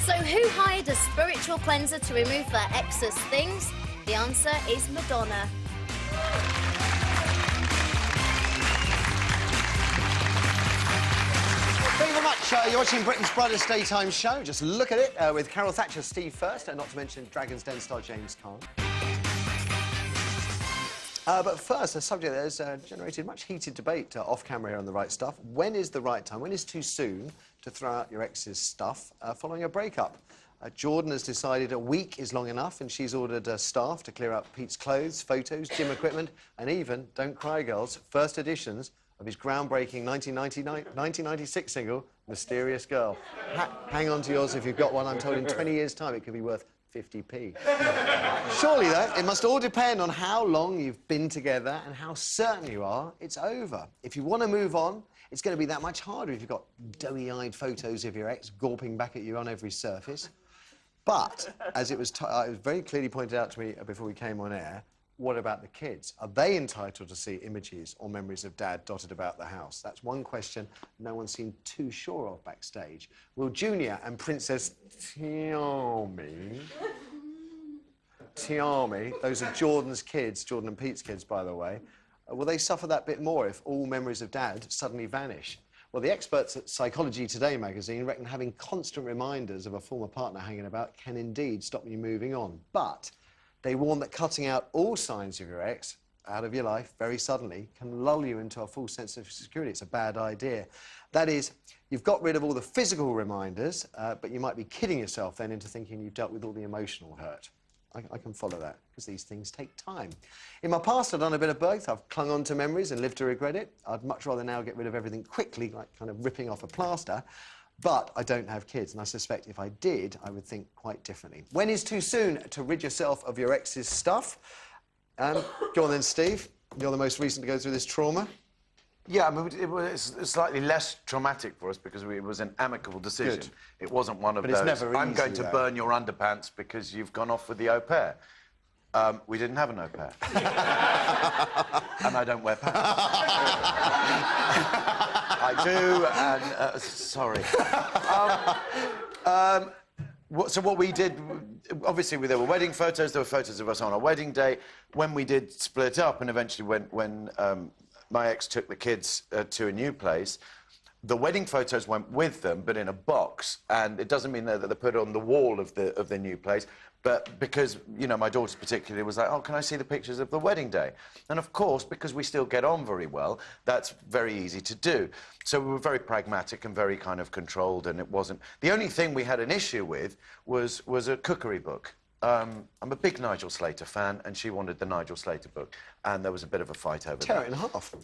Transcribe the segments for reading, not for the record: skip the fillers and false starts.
So who hired a spiritual cleanser to remove their ex's things? The answer is Madonna. Thank you very much. You're watching Britain's brightest daytime show. Just look at it with Carol Thatcher, Steve First, and not to mention Dragon's Den star James Caan. But first, a subject that has generated much heated debate off-camera here on The Right Stuff. When is the right time? When is too soon to throw out your ex's stuff following a breakup? Jordan has decided a week is long enough, and she's ordered staff to clear out Pete's clothes, photos, gym equipment, and even, don't cry girls, first editions of his groundbreaking 1996 single, Mysterious Girl. Hang on to yours if you've got one. I'm told in 20 years' time it could be worth 50p. Surely, though, it must all depend on how long you've been together and how certain you are it's over. If you want to move on, it's going to be that much harder if you've got doughy-eyed photos of your ex gawping back at you on every surface. But, as it was very clearly pointed out to me before we came on air, what about the kids? Are they entitled to see images or memories of Dad dotted about the house? That's one question no one seemed too sure of backstage. Will Junior and Princess Tiami, those are Jordan's kids, Jordan and Pete's kids, by the way, will they suffer that bit more if all memories of Dad suddenly vanish? Well, the experts at Psychology Today magazine reckon having constant reminders of a former partner hanging about can indeed stop you moving on. But they warn that cutting out all signs of your ex out of your life very suddenly can lull you into a false sense of security. It's a bad idea. That is, you've got rid of all the physical reminders, but you might be kidding yourself then into thinking you've dealt with all the emotional hurt. I can follow that, because these things take time. In my past, I've done a bit of both. I've clung on to memories and lived to regret it. I'd much rather now get rid of everything quickly, like kind of ripping off a plaster. But I don't have kids, and I suspect if I did, I would think quite differently. When is too soon to rid yourself of your ex's stuff? Go on then, Steve. You're the most recent to go through this trauma. Yeah, I mean, it was slightly less traumatic for us because it was an amicable decision. Good. It wasn't one of But those, it's never I'm easy, going to though. burn your underpants because you've gone off with the au pair. We didn't have an au pair. And I don't wear pants. I do, and... sorry. So what we did, obviously there were wedding photos, there were photos of us on our wedding day. When we did split up and eventually when my ex took the kids to a new place, the wedding photos went with them, but in a box. And it doesn't mean that they put it on the wall of the new place, but because, you know, my daughter particularly was like, oh, can I see the pictures of the wedding day? And of course, because we still get on very well, that's very easy to do. So we were very pragmatic and very kind of controlled, and it wasn't... The only thing we had an issue with was a cookery book. I'm a big Nigel Slater fan, and she wanted the Nigel Slater book, and there was a bit of a fight over Tear that. it in half.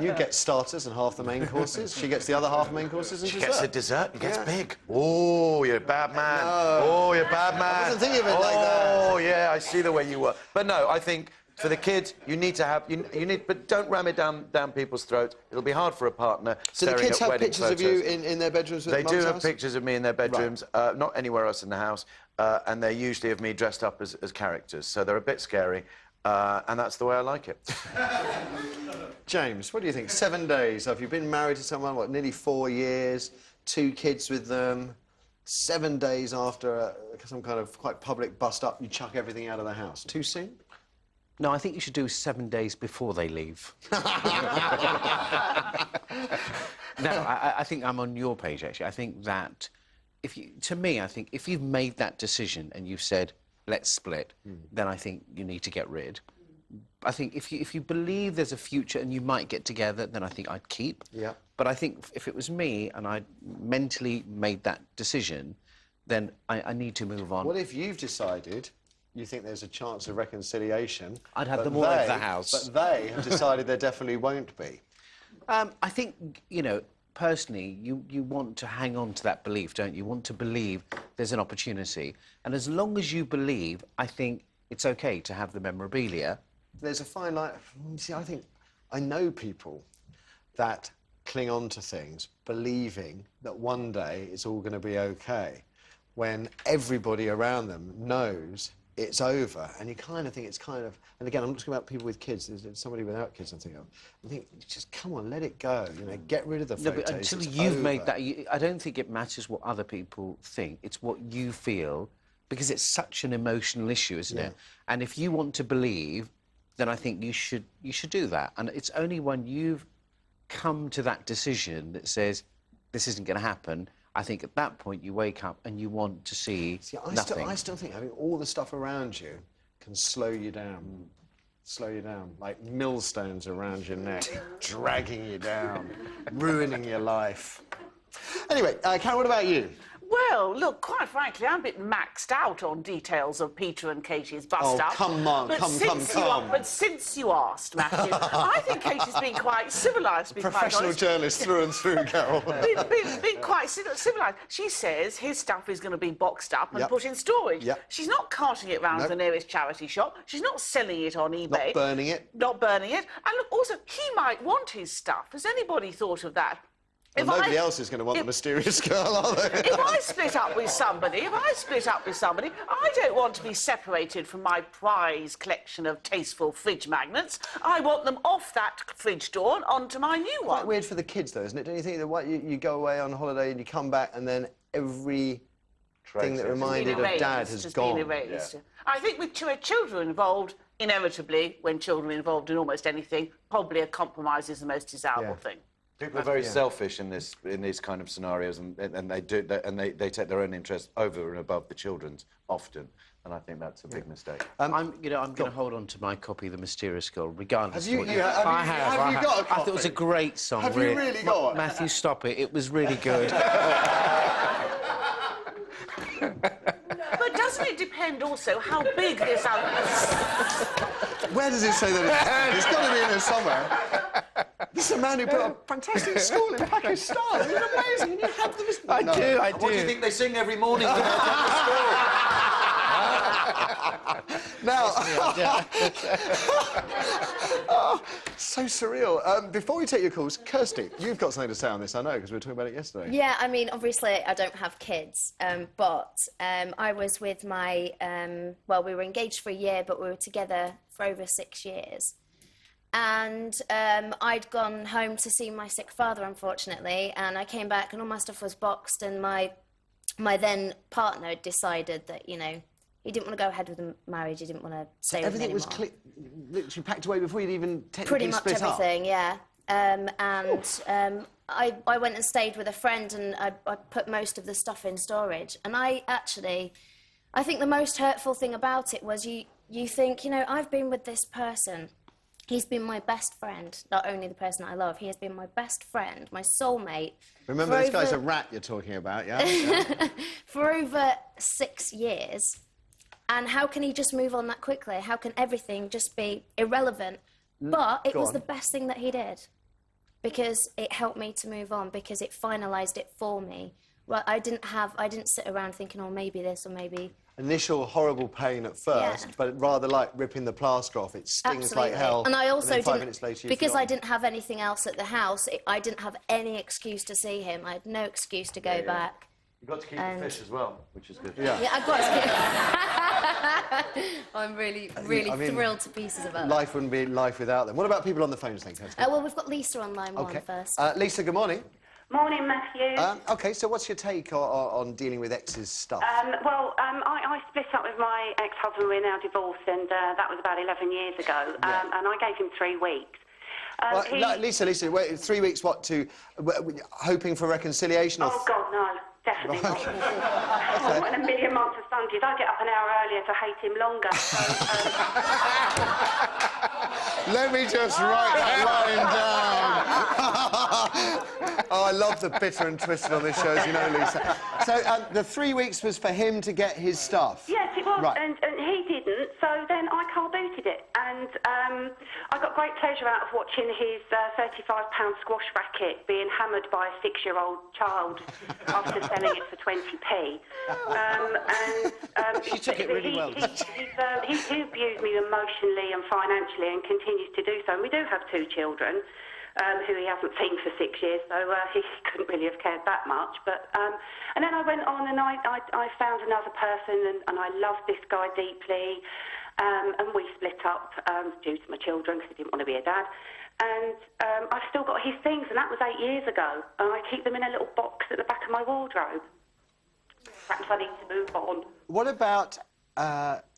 You get starters and half the main courses. She gets the other half the main courses and She dessert. gets the dessert and gets Yeah. big. Oh, you're a bad man. No. Oh, you're a bad man. I wasn't thinking of it like that. Oh, yeah, I see the way you were. But no, I think for the kids, you need to have... You need, but don't ram it down people's throats. It'll be hard for a partner Do the staring kids at have wedding pictures photos. of you in their bedrooms at They do Mum's have house? pictures of me in their bedrooms, not anywhere else in the house, and they're usually of me dressed up as characters, so they're a bit scary, and that's the way I like it. James, what do you think? 7 days. Have you been married to someone, what, nearly 4 years, 2 kids with them, 7 days after some kind of quite public bust-up, you chuck everything out of the house. Too soon? No, I think you should do 7 days before they leave. No, I think I'm on your page, actually. I think that, to me, I think if you've made that decision and you've said, let's split, then I think you need to get rid. I think if you believe there's a future and you might get together, then I think I'd keep. Yeah. But I think if it was me and I mentally made that decision, then I need to move on. What if you've decided you think there's a chance of reconciliation? I'd have them all over the house. But they have decided there definitely won't be. I think, you know, personally, you want to hang on to that belief, don't you? You want to believe there's an opportunity. And as long as you believe, I think it's OK to have the memorabilia. There's a fine line. See, I know people that cling on to things believing that one day it's all going to be OK, when everybody around them knows it's over, and you kind of think it's kind of... And again, I'm not talking about people with kids. There's somebody without kids, I'm thinking of. I think, just come on, let it go. You know, get rid of the No, photos. but until it's you've over. made that... I don't think it matters what other people think. It's what you feel, because it's such an emotional issue, isn't it? And if you want to believe, then I think you should do that. And it's only when you've come to that decision that says, this isn't going to happen, I think at that point you wake up and you want to see nothing. I still think having all the stuff around you can slow you down. Slow you down, like millstones around your neck, dragging you down, ruining your life. Anyway, Karen, what about you? Well, look, quite frankly, I'm a bit maxed out on details of Peter and Katie's bust-up. Oh, come on, come. But since you asked, Matthew, I think Katie's been quite civilised, to be quite Professional honest. journalist through and through, Carol. been quite civilised. She says his stuff is going to be boxed up and put in storage. Yep. She's not carting it round to the nearest charity shop. She's not selling it on eBay. Not burning it. Not burning it. And look, also, he might want his stuff. Has anybody thought of that? Well, nobody else is going to want the mysterious girl, are they? If I split up with somebody, I don't want to be separated from my prize collection of tasteful fridge magnets. I want them off that fridge door and onto my new one. Quite weird for the kids, though, isn't it? Don't you think that you go away on holiday and you come back and then every thing that reminded of Dad has gone? Been erased. Yeah. I think with children involved, inevitably, when children are involved in almost anything, probably a compromise is the most desirable thing. People are very selfish in these kind of scenarios, and they take their own interests over and above the children's often, and I think that's a big mistake. I'm going to hold on to my copy of The Mysterious Girl, regardless Have you, of what you, have I you, have. have you got a copy? I thought it was a great song. Have you really got one? Matthew, stop it. It was really good. But doesn't it depend also how big this... Where does it say that it's got to be in there somewhere. This is a man who put a fantastic school in Pakistan. It's amazing. And you have them. I do. What do you think they sing every morning when they're at the school? Now, oh, so surreal. Before we take your calls, Kirsty, you've got something to say on this, I know, because we were talking about it yesterday. Yeah, I mean, obviously, I don't have kids, but I was with my... well, we were engaged for a year, but we were together for over 6 years. And I'd gone home to see my sick father, unfortunately, and I came back and all my stuff was boxed, and my then partner decided that, you know, he didn't want to go ahead with the marriage, he didn't want to stay with me anymore. Everything was literally packed away before you'd even technically Pretty much split up? everything, yeah. I went and stayed with a friend, and I put most of the stuff in storage. And I think the most hurtful thing about it was you think, you know, I've been with this person. He's been my best friend, not only the person I love, he has been my best friend, my soulmate. Remember, this guy's a rat you're talking about, yeah? For over 6 years. And how can he just move on that quickly? How can everything just be irrelevant? But it was the best thing that he did, because it helped me to move on, because it finalised it for me. Well, I didn't sit around thinking, oh, maybe this or maybe... Initial horrible pain at first, but rather like ripping the plaster off. It stings like hell. And I also then 5 didn't, minutes later, because I didn't have anything else at the house, I didn't have any excuse to see him. I had no excuse to go back. You've got to keep the fish as well, which is good. Yeah, I've got to keep... I'm really thrilled to pieces about that. Life wouldn't be life without them. What about people on the phones then, Kirsty? Well, we've got Lisa on line one first. Lisa, good morning. Morning, Matthew. OK, so what's your take on dealing with ex's stuff? I split up with my ex-husband. We're now divorced, and that was about 11 years ago. And I gave him 3 weeks. Lisa, wait, 3 weeks, what, hoping for reconciliation? Oh, God, no. Definitely not. Okay. And a million months of Sundays. I get up an hour earlier to hate him longer. Let me just write that line down. Oh, I love the bitter and twisted on this show, as you know, Lisa. So the 3 weeks was for him to get his stuff? Yes, it was, right. and he didn't, so then I car booted it. And I got great pleasure out of watching his £35 squash racket being hammered by a 6-year-old child after selling it for 20p. She took it really well. He abused me emotionally and financially, and continues to do so. And we do have 2 children. who he hasn't seen for 6 years, so he couldn't really have cared that much. But and then I went on and I found another person, and I loved this guy deeply, and we split up due to my children because he didn't want to be a dad. And I've still got his things, and that was 8 years ago. And I keep them in a little box at the back of my wardrobe. Perhaps I need to move on. What about,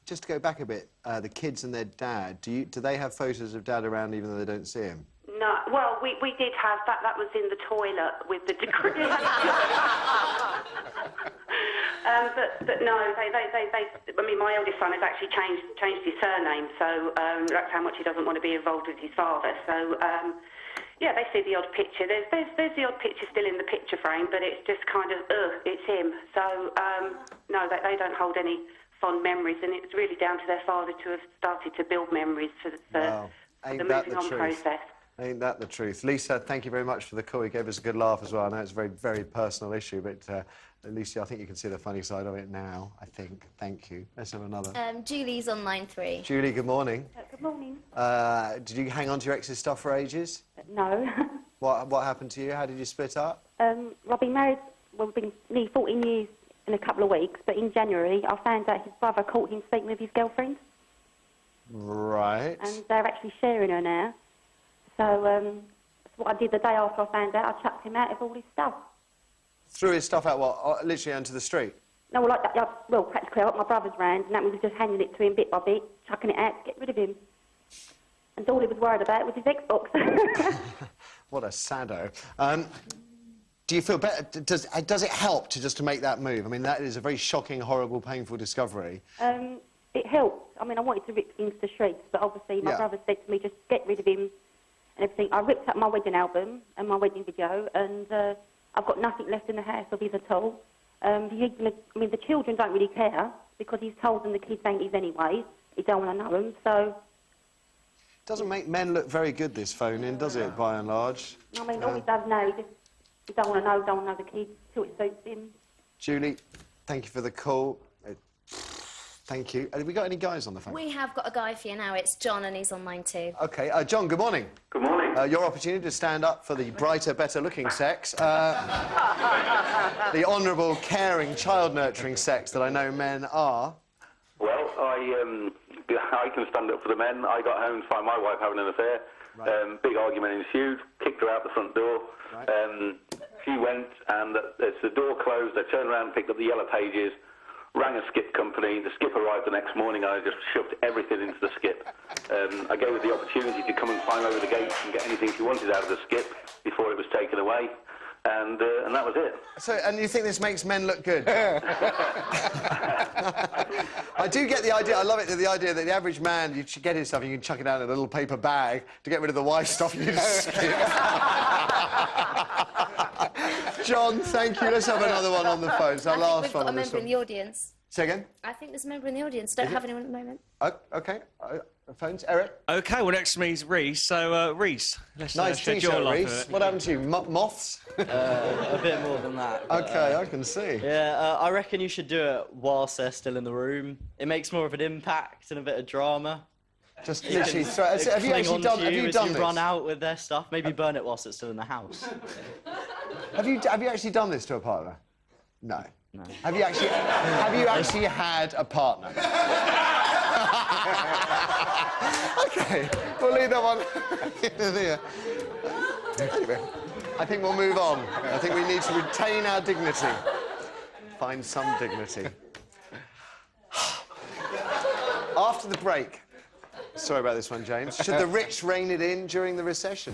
just to go back a bit, the kids and their dad? Do they have photos of Dad around even though they don't see him? No, well, we did have that. That was in the toilet with the degree. But no, I mean, my eldest son has actually changed his surname, so that's how much he doesn't want to be involved with his father. So yeah, they see the odd picture. There's the odd picture still in the picture frame, but it's just kind of it's him. So no, they don't hold any fond memories, and it's really down to their father to have started to build memories for the moving on process. Ain't that the truth? Lisa, thank you very much for the call. You gave us a good laugh as well. I know it's a very, very personal issue, but at least I think you can see the funny side of it now, I think. Thank you. Let's have another. Julie's on line 3. Julie, good morning. Good morning. Did you hang on to your ex's stuff for ages? No. What happened to you? How did you split up? Well, I've been married, we've been nearly 14 years in a couple of weeks, but in January I found out his brother caught him speaking with his girlfriend. Right. And they're actually sharing her now. So that's what I did the day after I found out. I chucked him out of all his stuff. Threw his stuff out, what, literally onto the street? No, like that, well, practically I got my brother's round, and that was just handing it to him bit by bit, chucking it out to get rid of him. And all he was worried about was his Xbox. What a sado. Do you feel better? Does it help to make that move? I mean, that is a very shocking, horrible, painful discovery. It helped. I mean, I wanted to rip things to shreds, but obviously my brother said to me, just get rid of him and everything. I ripped up my wedding album and my wedding video, and I've got nothing left in the house of his at all. I mean, the children don't really care because he's told them the kids ain't his anyway. He don't want to know them, so... Doesn't make men look very good, this phone-in, does it, by and large? I mean, all he does now, he don't want to know the kids till it suits him. Julie, thank you for the call. Thank you. Have we got any guys on the phone? We have got a guy for you now. It's John, and he's on line 2. OK. John, good morning. Good morning. Your opportunity to stand up for the brighter, better-looking sex. The honourable, caring, child-nurturing sex that I know men are. Well, I can stand up for the men. I got home to find my wife having an affair. Right. Big argument ensued. Kicked her out the front door. Right. She went, and as the door closed, I turned around and picked up the yellow pages, rang a skip company. The skip arrived the next morning, and I just shoved everything into the skip. I gave her the opportunity to come and climb over the gate and get anything she wanted out of the skip before it was taken away. And that was it. So, and you think this makes men look good? I do get the idea, I love it, the idea that the average man, you should get his stuff, you can chuck it down in a little paper bag to get rid of the wife's stuff, you just skip. John, thank you. Let's have another one on the phone. It's our last one on this one. We've got a member in the audience. Say again? I think there's a member in the audience. Don't have anyone at the moment. Oh, OK. Phones. Eric? OK, well, next to me is Reese. So, Reese, let's nice shed your T-shirt, life Reese. What happened to you? Moths? A bit more than that. OK, I can see. Yeah, I reckon you should do it whilst they're still in the room. It makes more of an impact and a bit of drama. Just literally throw it. Have you actually done? Have you done this? Run out with their stuff. Maybe burn it whilst it's still in the house. Have you actually done this to a partner? No. No. Have you actually had a partner? OK, we'll leave that one there. I think we'll move on. I think we need to retain our dignity. Find some dignity. After the break... Sorry about this one, James. Should the rich rein it in during the recession?